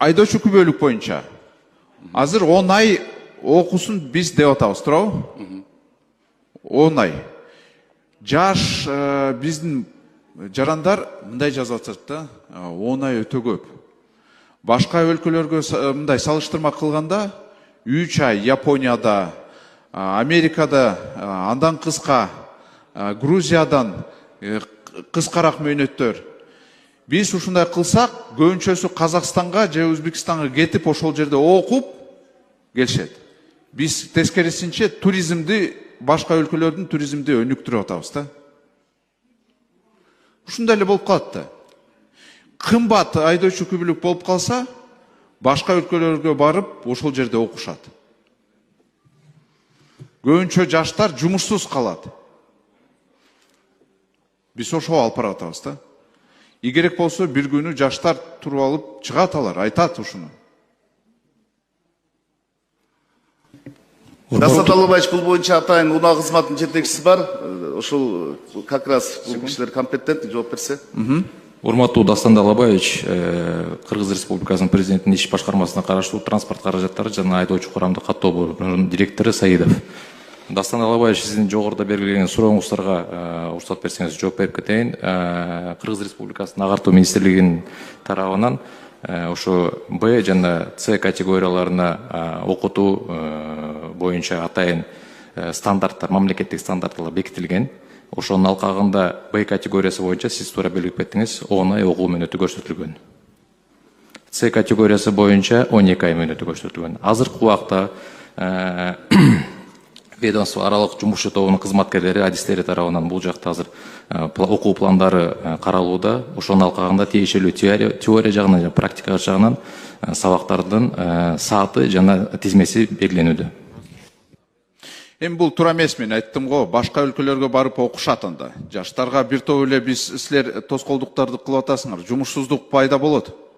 айдоочу күбөлүк боюнча азыр 10 ай окусун биз деп атабыз, туурабы? 10 ай. Жаш биздин жарандар мындай жазып атышат да, 10 ай өтө көп. Башка өлкөлөргө мындай салыштырма кылганда 3 ай Японияда, Америкада андан кыска, Грузиядан кыскараак мөөнөттөр. Биз ушундай кылсак, көбүнчөсү Казакстанга же Өзбекстанга кетип ошол жерде окуп келишет. Биз тескерисинче туризмди, башка өлкөлөрдүн туризмди өнүктүрүп атабыз да. Ушундай эле болуп калат да. Кымбат айдоочу күбөлүк болуп калса, башка өлкөлөргө барып ошол жерде окушат. Көбүнчө жаштар жумушсуз калат. Биз ошого алып баратабыз да. Керек болсо бир күнү жаштар туруп алып чыгат, алар айтат ушуну. Дастан Талабаевич, бул боюнча атайын унаа кызматынын жетекчиси бар. Ошол как раз бул кишилер компетентни жооп берсе. Урматтуу Дастан Талабаевич, Кыргыз Республикасынын президентинин иш башкармасына караштуу транспорт каражаттары жана айдоочу курамдык каттоо бөлүмүнүн директору Саидов. Дастан Талабаевич, сиздин жогоруда белгилеген сурооңуздарга уруксат берсеңиз жооп берип кетейин. Кыргыз Республикасынын агартуу министрлигинин тарабынан ошо Б жана С категорияларына окутуу боюнча атайын стандарттар, мамлекеттик стандарттар бекитилген. Ошонун алкагында Б категориясы боюнча сиз туура белгилеп кеттиңиз, 10 ай окуу мөөнөтү көрсөтүлгөн. С категориясы боюнча 12 ай мөөнөтү көрсөтүлгөн. Азыркы убакта ведомство аралык жумушчу тобунун кызматкерлери, адистери тарабынан бул жакта азыр окуу пландары каралууда. Ошонун алкагында тиешелүү теория жагынан жана практика жагынан сабактардын сааты жана тизмеси белгиленүүдө. Эми бул туура эмес, мен айттым го, башка өлкөлөргө барып окушат анда. Жаштарга бир топ эле биз силер тоскоолдуктарды кылып атасыңар, жумушсуздук пайда болот.